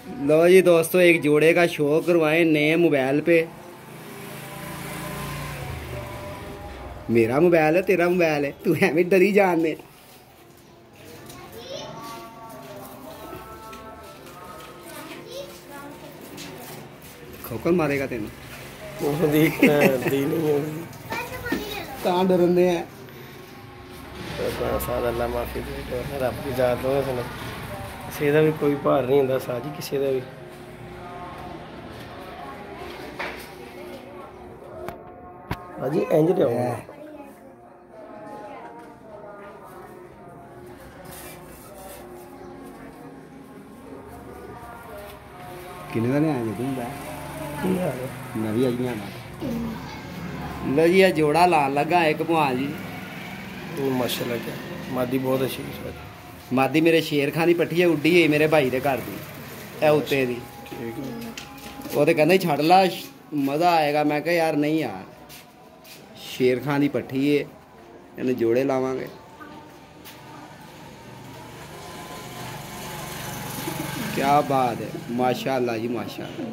लो जी दोस्तों, एक जोड़े का शो करवाए नए मोबाइल पे। मेरा मोबाइल है, तेरा मोबाइल है, तू एवं डरी जान दे। खोखल मारेगा तेन कहाँ डरन दे हैं। अल्लाह माफी दे, रब की जात हो किसी का भी कोई भार नहीं होंदा साजी किसी का भी। हाजी इंज लिया किन्ने का लिया तू मैं भी आई लो जी। यह जोड़ा लान लगा एक भगवान जी माशाल्लाह। क्या मादी बहुत अच्छी है। मादी मेरे शेर खान की पट्ठी है, उड्डी है मेरे भाई के घर की उत्ते दी। वो तो कहना छड़ ला मज़ा आएगा। मैं कहा यार नहीं यार, शेर खान की पट्ठी है, इन्हें जोड़े लावांगे। क्या बात है, माशाल्लाह जी माशाल्लाह।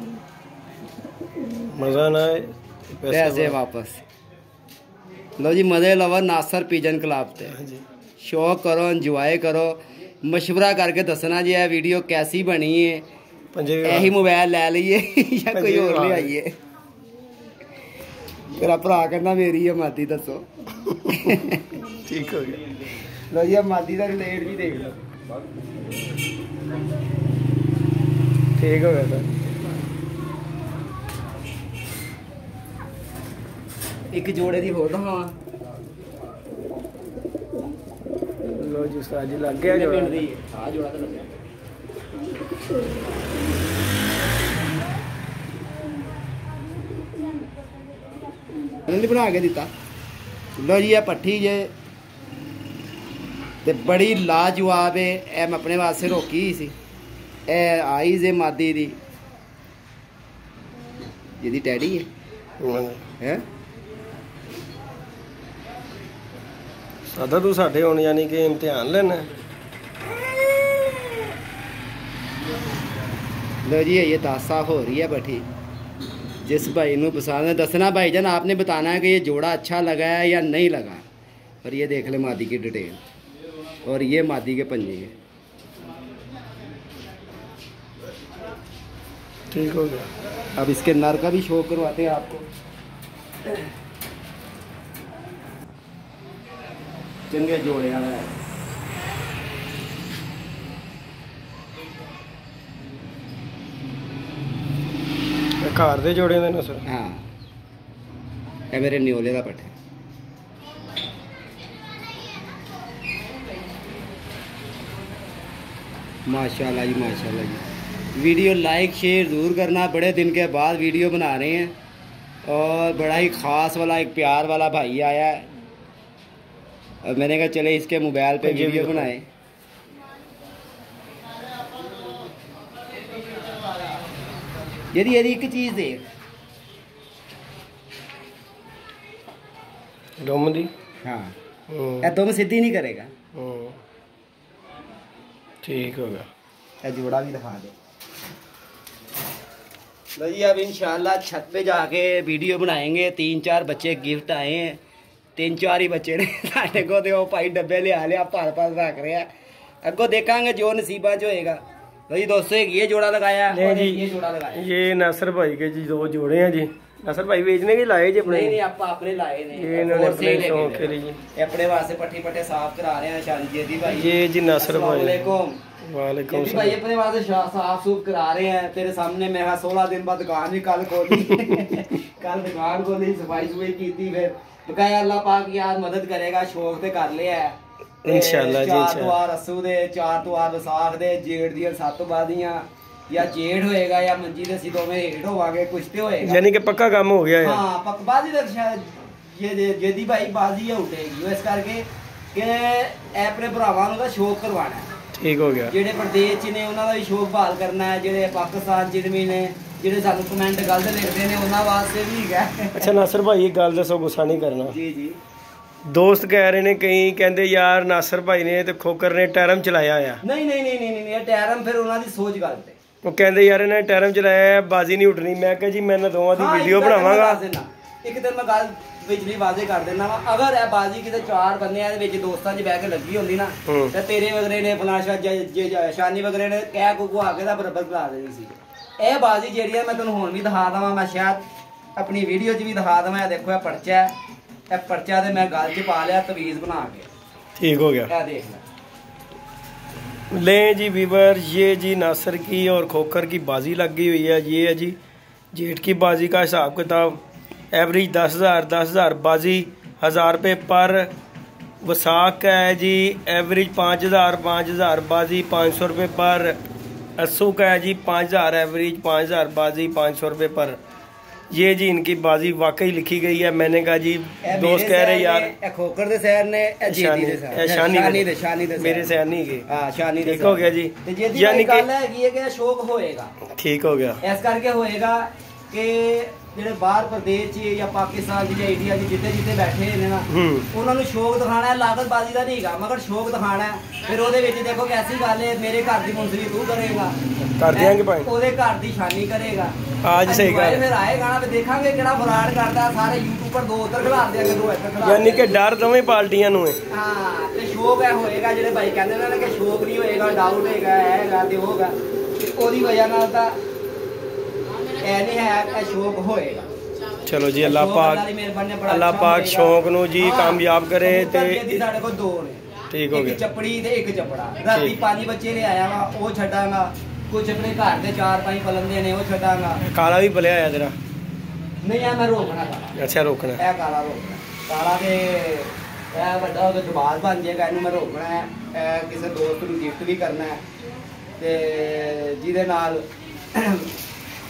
मज़ा ना है पैसे वापस। लो जी, मज़े लवा नासर पिजन क्लब ते शौक करो, इंजॉय करो, मशवरा करके दसना जी यह वीडियो कैसी बनी है। यही मोबाइल ले लीए या कोई और ले आइए। तेरा भरा कहना मेरी है मादी, दसो ठीक हो गया। लो जी मादी का रिलेट भी देख लो। ठीक हो गया सर। एक जोड़े की होर दखावा। लो जी उस्ताद जी लग गया जोड़ा। हाँ जोड़ा तो लग गया। बना के दिता। लो जी पट्ठी जे ते बड़ी लाजवाब है। ए मैं अपने वास्ते रोकी सी। ए आई जे मादी दी जिहदी टैडी है। सादा तू साढ़े होने यानी कि इम्तिहान लेना। लो जी ये तासा हो रही है पट्ठी। जिस भाई को पसंद है दसना भाईजान, आपने बताना है कि ये जोड़ा अच्छा लगा है या नहीं लगा। और ये देख ले मादी की डिटेल, और ये मादी के पंजे हैं। ठीक हो गया। अब इसके नर का भी शो करवाते हैं आपको। चंगे जोड़े वाला है। घर दे जोड़े ने सर। हाँ ये मेरे न्योले का पट्ठा। माशाल्लाह जी माशाल्लाह जी। वीडियो लाइक शेयर ज़रूर करना। बड़े दिन के बाद वीडियो बना रहे हैं और बड़ा ही ख़ास वाला एक प्यार वाला भाई आया है और मैंने कहा चले इसके मोबाइल पे वीडियो बनाए। यदि एक चीज़ दे दुम दी। हाँ तुम सीधी नहीं करेगा। ठीक हो गया। जोड़ा भी दिखा दो। लो जी अब इंशाल्लाह छत पे जाके वीडियो बनाएंगे। 3-4 बच्चे गिफ्ट आए हैं। 3-4 ही बच्चे ने साढ़े को तो भाई डब्बे लिया भर रख रहे हैं। अगो देखेंगे जो नसीबा च होएगा। लो जी दोस्तों एक ये जोड़ा लगाया है और ये जोड़ा लगाया। ये नासर भाई के जी 2 जोड़े हैं जी। नासर भाई बेचने के लाए जी अपने? नहीं आप अपने लाए ने। ये इन्होंने अपने शौक के लिए अपने वास्ते पट्टी पट्टे साफ करा रहे हैं। शानजी भाई ये जी नासर भाई। वालेकुम भाई अपने वास्ते साफ सूफ करा रहे हैं। तेरे सामने मैं 16 दिन बाद दुकान भी कल खोली। कल दुकान खोली, सफाई सुफाई की, फिर बकाया अल्लाह पाक यार मदद करेगा। शौक ते कर लिया है इंशाअल्लाह जी। 4 द्वार असू दे, 4 द्वार विसाख दे, जेठ दी 7 बादियां या जेठ होएगा या मंजी दे सीधो में हेठ होवांगे, कुछ ते होएगा। यानी कि पक्का काम हो गया है। हां पक्का बाजी दा शायद ये जेदी भाई बाजी है उठेगी। इस करके कि अपने भरावां नु दा शौक करवाना है। ठीक हो गया। जेडे प्रदेश च ने उन्हां दा भी शौक बहाल करना है। जेडे पाकिस्तान च ने जेडे सानू कमेंट गलत लिखदे ने उन्हां वास्ते भी है। अच्छा नासर भाई एक गल दसो, गुस्सा नहीं करना। जी जी। दोस्त कह रहे ने कई कहते यार नासर भाई ने तो खोकर ने टैरम चलाया है। नहीं नहीं नहीं नहीं नहीं टैरम फिर उन्हां दी सोच गलत है। ਉਹ ਕਹਿੰਦੇ ਯਾਰ ਇਹਨਾਂ ਨੇ ਟਰਮ ਚਲਾਇਆ ਬਾਜ਼ੀ ਨਹੀਂ ਉੱਠਣੀ। ਮੈਂ ਕਿਹਾ ਜੀ ਮੈਂ ਇਹਨਾਂ ਦੋਵਾਂ ਦੀ ਵੀਡੀਓ ਬਣਾਵਾਂਗਾ। ਇੱਕ ਦਿਨ ਮੈਂ ਗੱਲ ਵਿਚਲੀ ਵਾਜ਼ੇ ਕਰ ਦੇਣਾ ਵਾ, ਅਗਰ ਇਹ ਬਾਜ਼ੀ ਕਿਤੇ 4 ਬੰਦਿਆਂ ਦੇ ਵਿੱਚ ਦੋਸਤਾਂ 'ਚ ਬਹਿ ਕੇ ਲੱਗੀ ਹੁੰਦੀ ਨਾ ਤੇ ਤੇਰੇ ਵਗਰੇ ਨੇ ਫਲਾਸ਼ਾ ਸ਼ਾਨੀ ਵਗਰੇ ਨੇ ਕਹਿ ਕੁ ਆ ਕੇ ਦਾ ਬਰਾਬਰ ਬੁਲਾ ਦੇਣੀ ਸੀ। ਇਹ ਬਾਜ਼ੀ ਜਿਹੜੀ ਹੈ ਮੈਂ ਤੁਹਾਨੂੰ ਹੁਣ ਵੀ ਦਿਖਾ ਦਵਾਂ, ਮੈਂ ਸ਼ਾਇਦ ਆਪਣੀ ਵੀਡੀਓ 'ਚ ਵੀ ਦਿਖਾ ਦਵਾਂ। ਇਹ ਦੇਖੋ ਇਹ ਪਰਚਾ ਹੈ, ਇਹ ਪਰਚਾ ਤੇ ਮੈਂ ਗੱਲ 'ਚ ਪਾ ਲਿਆ ਤਵੀਜ਼ ਬਣਾ ਕੇ। ठीक हो गया। ले जी वीवर, ये जी नासिर की और खोखर की बाजी लग गई हुई है। ये है जी जेठ की बाजी का हिसाब किताब। एवरेज 10,000 बाजी 1000 रुपये पर। वसाख का है जी एवरेज 5,000 बाजी 500 रुपये पर। अस्सू का है जी 5,000 एवरेज 5,000 बाजी 500 रुपये पर। ये जी इनकी बाजी वाकई लिखी गई है। मैंने कहा जी दोस्त कह रहे यार खोखर दे शहर ने शानी मेरे शहर नहीं गए। ठीक हो गया जी, यानी कि शौक होएगा। ठीक हो गया, इस करके होएगा कि ਜਿਹੜੇ ਬਾਹਰ ਪ੍ਰਦੇਸ਼ 'ਚ ਜਾਂ ਪਾਕਿਸਤਾਨ 'ਚ ਜਾਂ ਇੰਡੀਆ 'ਚ ਜਿੱਥੇ ਜਿੱਥੇ ਬੈਠੇ ਨੇ ਨਾ ਉਹਨਾਂ ਨੂੰ ਸ਼ੌਕ ਦਿਖਾਣਾ ਹੈ। ਲਾਗਤਬਾਜ਼ੀ ਦਾ ਨਹੀਂ ਹੈਗਾ, ਮਗਰ ਸ਼ੌਕ ਦਿਖਾਣਾ ਹੈ। ਫਿਰ ਉਹਦੇ ਵਿੱਚ ਦੇਖੋ ਕੈਸੀ ਗੱਲ ਹੈ, ਮੇਰੇ ਘਰ ਦੀ ਮੁੰਸਰੀ ਤੂੰ ਕਰੇਗਾ, ਕਰ ਦਿਆਂਗੇ ਭਾਈ, ਉਹਦੇ ਘਰ ਦੀ ਸ਼ਾਨੀ ਕਰੇਗਾ। आज सही गल। फिर आएगा ना, देखांगे किहड़ा फराड करदा। सारे यूट्यूबर 2 उधर खिला देंगे, 2 इधर खिला। यानी कि डर दोवें पार्टियां नूं है। हां ते शौक है होएगा, जेडे भाई कहंदे ने कि शौक नहीं होएगा, डाउट हैगा ते होगा, ते ओदी वजह नाल ता ऐ नहीं है कि शौक होएगा। चलो जी अल्लाह पाक शौक नूं जी कामयाब करे। ते साडे कोल 2 ने, ठीक हो गया, एक चपड़ी ते एक चपड़ा। राती 5 बच्चे ले आया वा, ओ छड्डांगा। कुछ अपने घर के 4-5 पलंदे ने, वो छड्डांगा। काला भी पलिया है तेरा? नहीं है, मैं रोकना काला। अच्छा रोकना है, काला रोकना। काला ते ए बड़ा हो जवाब बन जाएगा, इनू मैं रोकना है। किसी दोस्त नूं गिफ्ट भी करना है ते जिहदे नाल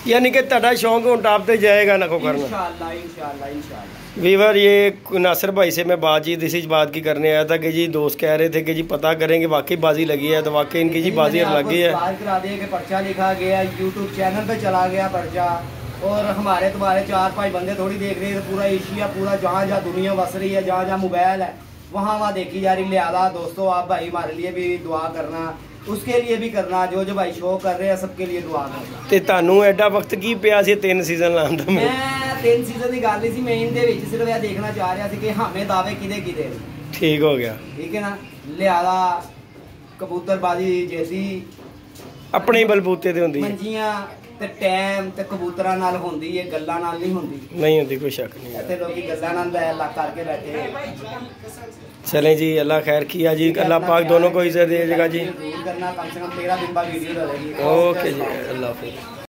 यानी कि ਤੁਹਾਡਾ शौक उन टॉप पे जाएगा ना को करना इंशाल्लाह। वीवर ये नासिर भाई से मैं बातचीत इसी बात की करने आया था कि जी दोस्त कह रहे थे कि जी पता करेंगे वाकई बाजी लगी है, तो वाकई इनकी जी बाजी लगी है। करा दिया कि पर्चा लिखा गया, यूट्यूब चैनल पे चला गया पर्चा, और हमारे तुम्हारे 4-5 बंदे थोड़ी देख रहे हैं। पूरा एशिया, पूरा जहाँ जहाँ दुनिया बस रही है, जहाँ जहाँ मोबाइल है वहाँ देखी जा रही। लिहाजा दोस्तों आप भाई हमारे लिए भी दुआ करना, उसके लिए भी करना, जो जो भाई शो कर रहे हैं सबके लिए दुआ करना। ते तानू एडा वक्त की पिया सी 3 सीजन लाण दा? मैं 3 सीजन की गल नहीं सी, मैं इनदे विच सिर्फ यह देखना चाह रहा था कि हमें दावे किदे ठीक हो गया, ठीक है ना। लिहाजा कबूतरबाजी जैसी अपने ही बलबूते ते हुंदी मंजियां ते टाइम ते कबूतरां नाल हुंदी है, गल्लां नाल नहीं हुंदी, कोई शक नहीं। इत्थे लोकी गल्लां नाल ला करके बैठे। चलें जी, अल्लाह खैर किया जी, अल्लाह पाक दोनों को इज्जत देगा जी। करना कम से कम 13 दिन बाद वीडियो डालेगी। ओके जी, अल्लाह हाफिज़।